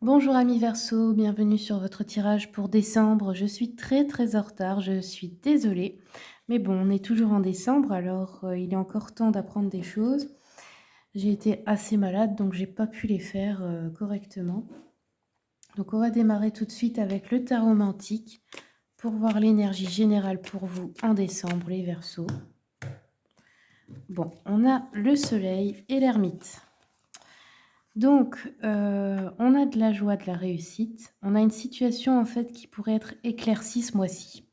Bonjour amis Verseau, bienvenue sur votre tirage pour décembre. Je suis très en retard, je suis désolée. Mais bon, on est toujours en décembre, alors il est encore temps d'apprendre des choses. J'ai été assez malade, donc j'ai pas pu les faire correctement. Donc on va démarrer tout de suite avec le tarot mantique pour voir l'énergie générale pour vous en décembre, les Verseaux. Bon, on a le soleil et l'ermite. Donc, on a de la joie, de la réussite. On a une situation, en fait, qui pourrait être éclaircie ce mois-ci.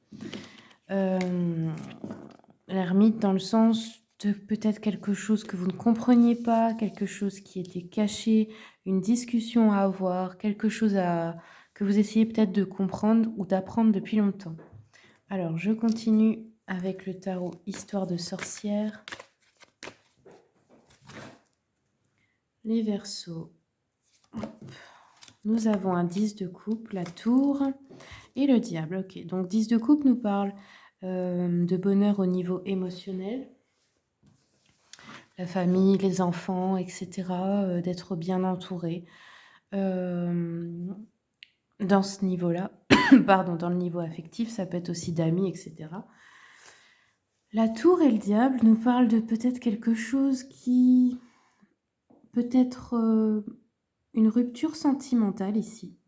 L'ermite dans le sens de peut-être quelque chose que vous ne compreniez pas, quelque chose qui était caché, une discussion à avoir, quelque chose que vous essayez peut-être de comprendre ou d'apprendre depuis longtemps. Alors, je continue avec le tarot Histoire de sorcière. Les Verseaux. Nous avons un 10 de coupe, la tour et le diable. Ok, donc 10 de coupe nous parle de bonheur au niveau émotionnel, la famille, les enfants, etc., d'être bien entouré. Dans ce niveau-là, pardon, dans le niveau affectif, ça peut être aussi d'amis, etc. La tour et le diable nous parlent de peut-être quelque chose qui peut être une rupture sentimentale ici,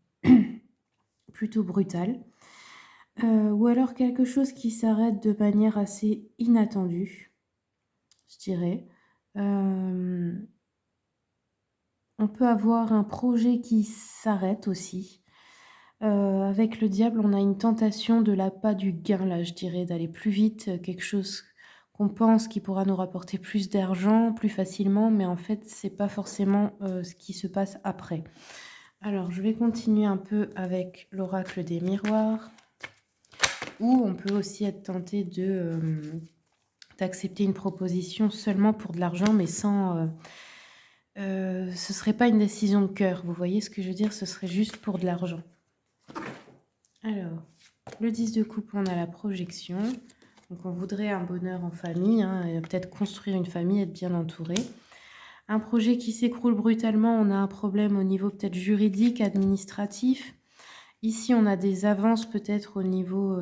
plutôt brutale. Ou alors quelque chose qui s'arrête de manière assez inattendue, je dirais. On peut avoir un projet qui s'arrête aussi. Avec le diable, on a une tentation de l'appât du gain, là, je dirais, d'aller plus vite, quelque chose qu'on pense qui pourra nous rapporter plus d'argent, plus facilement, mais en fait, c'est pas forcément ce qui se passe après. Alors, je vais continuer un peu avec l'oracle des miroirs. Ou on peut aussi être tenté d'accepter une proposition seulement pour de l'argent, mais sans... ce serait pas une décision de cœur, vous voyez ce que je veux dire? Ce serait juste pour de l'argent. Alors, le 10 de coupe, on a la projection. Donc on voudrait un bonheur en famille, hein, peut-être construire une famille, être bien entouré. Un projet qui s'écroule brutalement, on a un problème au niveau peut-être juridique, administratif. Ici, on a des avances peut-être au niveau...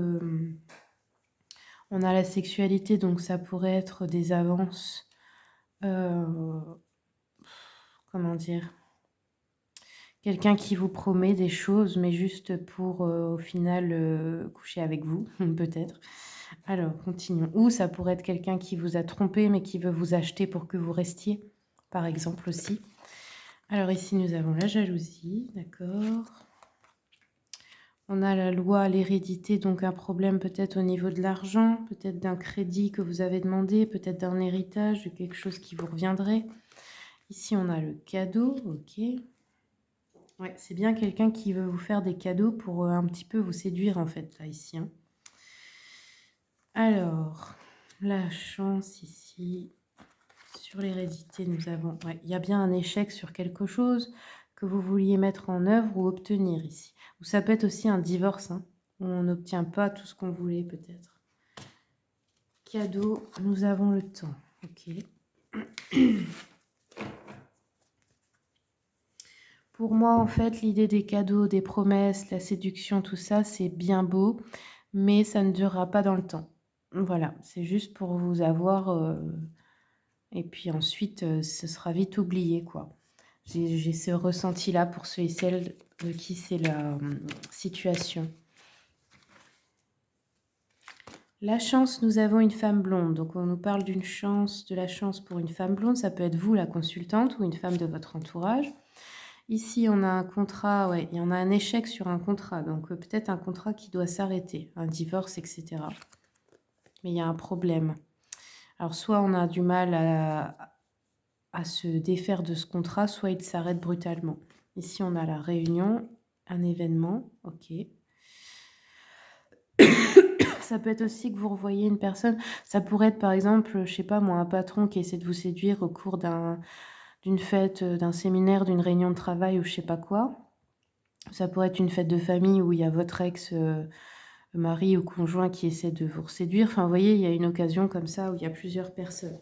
on a la sexualité, donc ça pourrait être des avances, comment dire, quelqu'un qui vous promet des choses, mais juste pour au final coucher avec vous, peut-être. Alors, continuons. Ou ça pourrait être quelqu'un qui vous a trompé, mais qui veut vous acheter pour que vous restiez, par exemple aussi. Alors ici, nous avons la jalousie, d'accord. On a la loi, l'hérédité, donc un problème peut-être au niveau de l'argent, peut-être d'un crédit que vous avez demandé, peut-être d'un héritage, de quelque chose qui vous reviendrait. Ici, on a le cadeau, ok. Ouais, c'est bien quelqu'un qui veut vous faire des cadeaux pour un petit peu vous séduire, en fait, là, ici. Hein. Alors, la chance ici, sur l'hérédité, nous avons... Ouais, il y a bien un échec sur quelque chose que vous vouliez mettre en œuvre ou obtenir ici. Ou ça peut être aussi un divorce, hein, où on n'obtient pas tout ce qu'on voulait, peut-être. Cadeau, nous avons le temps. Ok. Pour moi, en fait, l'idée des cadeaux, des promesses, la séduction, tout ça, c'est bien beau, mais ça ne durera pas dans le temps. Voilà, c'est juste pour vous avoir... et puis ensuite, ce sera vite oublié, quoi. J'ai ce ressenti-là pour ceux et celles de qui c'est la situation. La chance, nous avons une femme blonde. Donc, on nous parle d'une chance, de la chance pour une femme blonde. Ça peut être vous, la consultante, ou une femme de votre entourage. Ici, on a un contrat, ouais, il y en a un échec sur un contrat. Donc, peut-être un contrat qui doit s'arrêter, un divorce, etc. Mais il y a un problème. Alors, soit on a du mal à se défaire de ce contrat, soit il s'arrête brutalement. Ici, on a la réunion, un événement, ok. Ça peut être aussi que vous revoyez une personne, ça pourrait être par exemple, je sais pas moi, un patron qui essaie de vous séduire au cours d'une fête, d'un séminaire, d'une réunion de travail ou je sais pas quoi. Ça pourrait être une fête de famille où il y a votre ex-mari ou conjoint qui essaie de vous séduire. Enfin, vous voyez, il y a une occasion comme ça où il y a plusieurs personnes.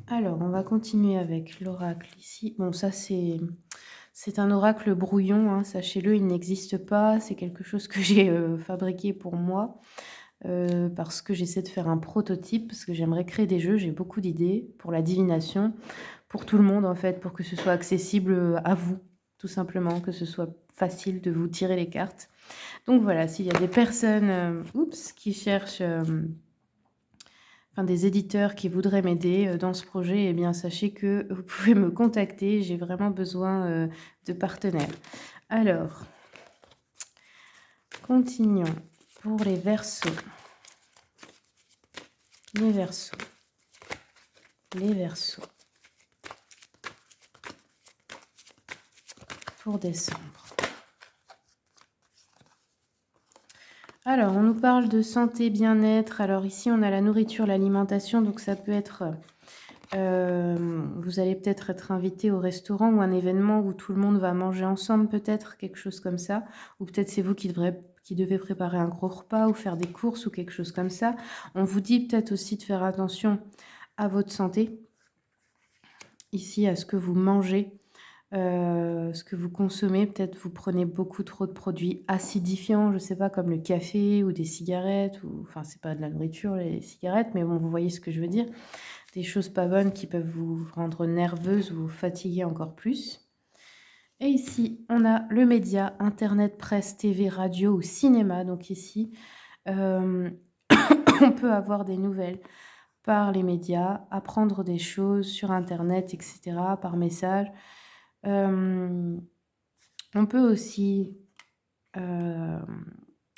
Alors, on va continuer avec l'oracle ici. Bon, ça, c'est un oracle brouillon, hein, sachez-le, il n'existe pas. C'est quelque chose que j'ai fabriqué pour moi parce que j'essaie de faire un prototype, parce que j'aimerais créer des jeux. J'ai beaucoup d'idées pour la divination, pour tout le monde en fait, pour que ce soit accessible à vous, tout simplement, que ce soit facile de vous tirer les cartes. Donc voilà, s'il y a des personnes qui cherchent enfin des éditeurs qui voudraient m'aider, dans ce projet, eh bien sachez que vous pouvez me contacter, j'ai vraiment besoin, de partenaires. Alors, continuons pour les Verseaux. Les Verseaux. Les Verseaux. Pour décembre. Alors, on nous parle de santé, bien-être. Alors ici, on a la nourriture, l'alimentation, donc ça peut être, vous allez peut-être être invité au restaurant ou un événement où tout le monde va manger ensemble peut-être, quelque chose comme ça. Ou peut-être c'est vous qui devez préparer un gros repas ou faire des courses ou quelque chose comme ça. On vous dit peut-être aussi de faire attention à votre santé. Ici, à ce que vous mangez. Ce que vous consommez, peut-être vous prenez beaucoup trop de produits acidifiants, je sais pas, comme le café ou des cigarettes ou enfin, c'est pas de la nourriture, les cigarettes, mais bon, vous voyez ce que je veux dire. Des choses pas bonnes qui peuvent vous rendre nerveuse ou vous fatiguer encore plus. Et ici, on a le média, internet, presse, TV, radio ou cinéma. Donc ici, hem, on peut avoir des nouvelles par les médias, apprendre des choses sur internet et cetera, par message. Hem On peut aussi, hem,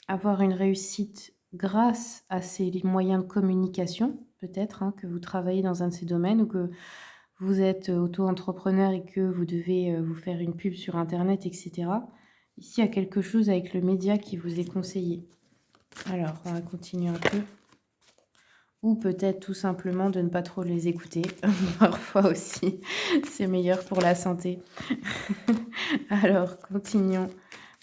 avoir une réussite grâce à ces moyens de communication, peut-être, hein, que vous travaillez dans un de ces domaines ou que vous êtes auto-entrepreneur et que vous devez, vous faire une pub sur internet et cetera. Ici, il y a quelque chose avec le média qui vous est conseillé. Alors, on va continuer un peu ou peut-être tout simplement de ne pas trop les écouter. Parfois aussi, c'est meilleur pour la santé. Alors, continuons.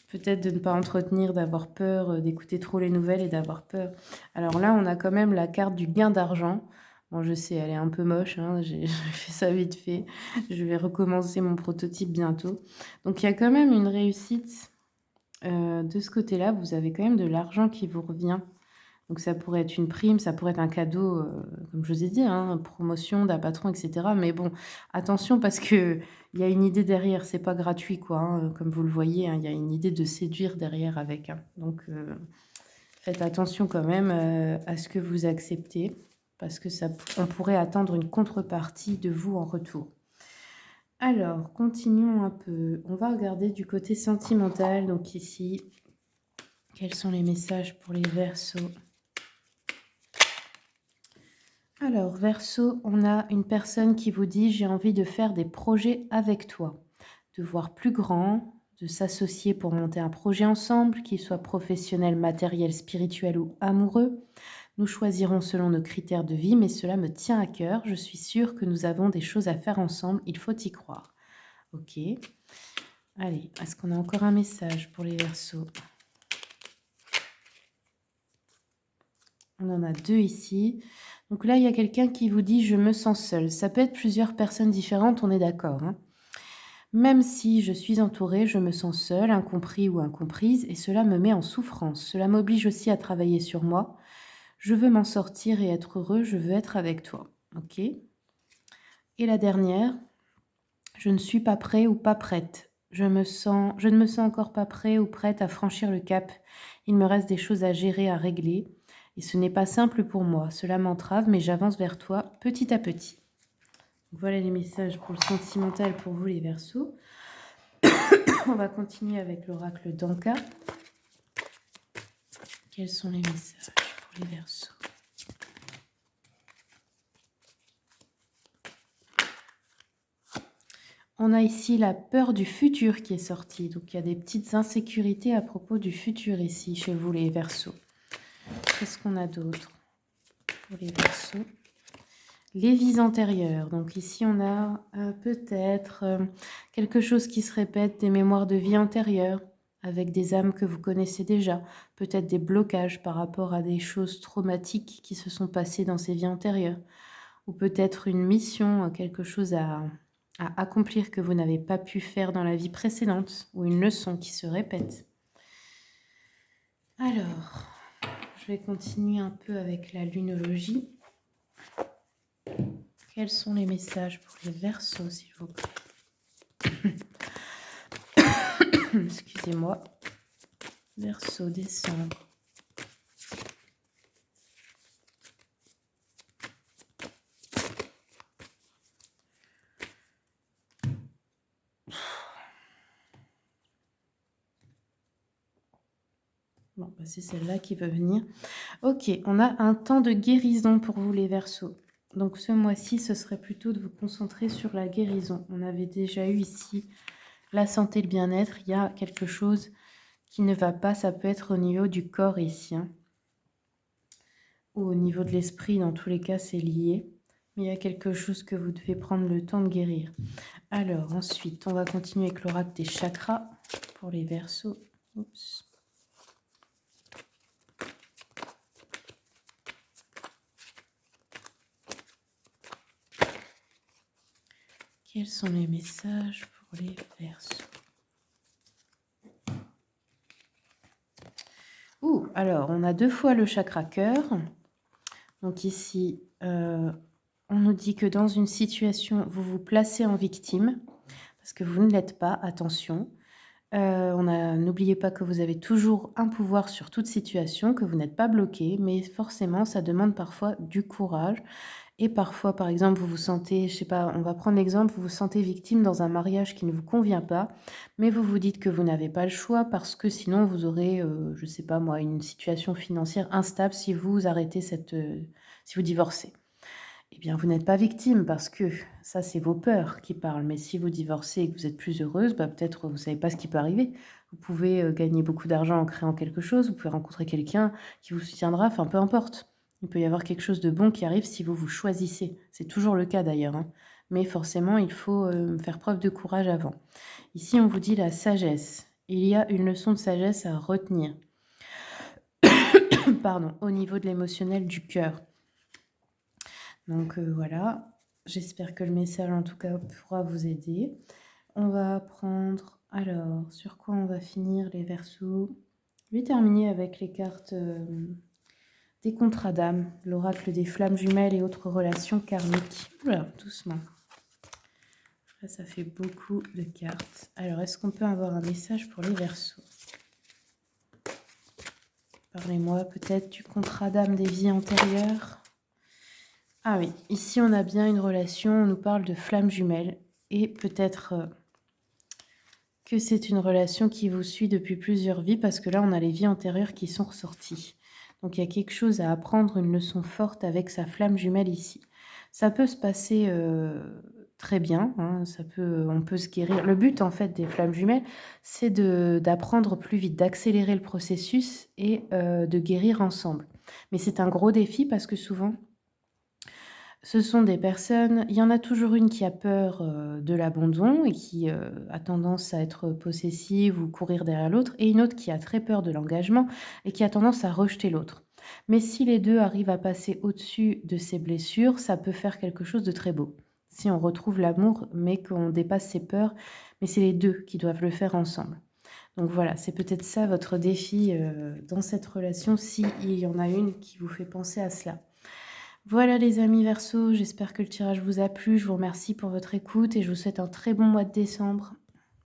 Peut-être de ne pas entretenir, d'avoir peur, d'écouter trop les nouvelles et d'avoir peur. Alors là, on a quand même la carte du gain d'argent. Bon, je sais, elle est un peu moche, hein, j'ai j'ai fait ça vite fait. Je vais recommencer mon prototype bientôt. Donc il y a quand même une réussite, de ce côté-là. Vous avez quand même de l'argent qui vous revient. Donc ça pourrait être une prime, ça pourrait être un cadeau, comme je vous ai dit, hein, promotion d'un patron et cetera. Mais bon, attention parce qu'il y a une idée derrière, c'est pas gratuit quoi, hein, comme vous le voyez, hein, il y a une idée de séduire derrière avec, hein. Donc faites attention quand même, à ce que vous acceptez parce que ça on pourrait attendre une contrepartie de vous en retour. Alors, continuons un peu. On va regarder du côté sentimental. Donc ici, quels sont les messages pour les Verseaux? Alors, Verseau, on a une personne qui vous dit: «J'ai envie de faire des projets avec toi, de voir plus grand, de s'associer pour monter un projet ensemble, qu'il soit professionnel, matériel, spirituel ou amoureux. Nous choisirons selon nos critères de vie, mais cela me tient à cœur. Je suis sûre que nous avons des choses à faire ensemble, il faut y croire». OK. Allez, est-ce qu'on a encore un message pour les Verseaux? On en a 2 ici. Donc là, il y a quelqu'un qui vous dit: «Je me sens seul». Ça peut être plusieurs personnes différentes, on est d'accord, hein. Même si je suis entourée, je me sens seule, incompris ou incomprise et cela me met en souffrance. Cela m'oblige aussi à travailler sur moi. Je veux m'en sortir et être heureux, je veux être avec toi. OK. Et la dernière: «Je ne suis pas prêt ou pas prête. Je ne me sens encore pas prêt ou prête à franchir le cap. Il me reste des choses à gérer, à régler et ce n'est pas simple pour moi. Cela m'entrave, mais j'avance vers toi petit à petit». Voilà les messages pour le sentimental pour vous les Verseaux. On va continuer avec l'oracle d'Anka. Quels sont les messages pour les Verseaux? On a ici la peur du futur qui est sortie. Donc il y a des petites insécurités à propos du futur ici chez vous les Verseaux. Qu'est-ce qu'on a d'autre pour les Verseaux? Les vies antérieures. Donc ici on a peut-être quelque chose qui se répète, des mémoires de vie antérieures avec des âmes que vous connaissez déjà, peut-être des blocages par rapport à des choses traumatiques qui se sont passées dans ces vies antérieures. ou peut-être une mission, quelque chose à accomplir que vous n'avez pas pu faire dans la vie précédente ou une leçon qui se répète. Alors, je vais continuer un peu avec la lunologie. Quels sont les messages pour les Verseaux, s'il vous plaît? Excusez-moi. Verseau, décembre. Bon, bah, c'est celle-là qui veut venir. Ok, on a un temps de guérison pour vous les Verseaux. Donc ce mois-ci, ce serait plutôt de vous concentrer sur la guérison. On avait déjà eu ici la santé, le bien-être. Il y a quelque chose qui ne va pas. Ça peut être au niveau du corps ici, hein, ou au niveau de l'esprit. Dans tous les cas, c'est lié. Mais il y a quelque chose que vous devez prendre le temps de guérir. Alors ensuite, on va continuer avec l'oracle des chakras pour les Verseaux. Oups. Quels sont les messages pour les Verseaux? Alors, on a 2 fois le chakra cœur. Donc ici, on nous dit que dans une situation, vous vous placez en victime, parce que vous ne l'êtes pas, attention. N'oubliez pas que vous avez toujours un pouvoir sur toute situation, que vous n'êtes pas bloqué, mais forcément, ça demande parfois du courage. Et parfois, par exemple, vous vous sentez, je sais pas, on va prendre l'exemple, vous vous sentez victime dans un mariage qui ne vous convient pas, mais vous vous dites que vous n'avez pas le choix parce que sinon vous aurez, je sais pas moi, une situation financière instable si vous arrêtez si vous divorcez. Eh bien, vous n'êtes pas victime parce que ça, c'est vos peurs qui parlent. Mais si vous divorcez et que vous êtes plus heureuse, bah, peut-être vous savez pas ce qui peut arriver. Vous pouvez gagner beaucoup d'argent en créant quelque chose, vous pouvez rencontrer quelqu'un qui vous soutiendra, enfin peu importe. Il peut y avoir quelque chose de bon qui arrive si vous vous choisissez. C'est toujours le cas d'ailleurs, hein. Mais forcément, il faut faire preuve de courage avant. Ici, on vous dit la sagesse. Il y a une leçon de sagesse à retenir. Pardon, au niveau de l'émotionnel du cœur. Donc voilà, j'espère que le message en tout cas pourra vous aider. On va prendre, alors, sur quoi on va finir les Verseaux? Je vais terminer avec les cartes des contrats d'âme, l'oracle des flammes jumelles et autres relations karmiques. Oula, doucement. Après, ça fait beaucoup de cartes. Alors, est-ce qu'on peut avoir un message pour les Verseaux? Parlez-moi peut-être du contrat d'âme des vies antérieures. Ah oui, ici on a bien une relation, on nous parle de flammes jumelles et peut-être que c'est une relation qui vous suit depuis plusieurs vies parce que là on a les vies antérieures qui sont ressorties. Donc il y a quelque chose à apprendre, une leçon forte avec sa flamme jumelle ici. Ça peut se passer très bien, hein, on peut se guérir. Le but en fait des flammes jumelles, c'est d'apprendre plus vite, d'accélérer le processus et de guérir ensemble. Mais c'est un gros défi parce que souvent, ce sont des personnes, il y en a toujours une qui a peur, de l'abandon et qui, a tendance à être possessive ou courir derrière l'autre et une autre qui a très peur de l'engagement et qui a tendance à rejeter l'autre. Mais si les 2 arrivent à passer au-dessus de ces blessures, ça peut faire quelque chose de très beau. Si on retrouve l'amour, mais qu'on dépasse ses peurs, mais c'est les 2 qui doivent le faire ensemble. Donc voilà, c'est peut-être ça votre défi, dans cette relation, s'il y en a une qui vous fait penser à cela. Voilà les amis Verseaux, j'espère que le tirage vous a plu. Je vous remercie pour votre écoute et je vous souhaite un très bon mois de décembre.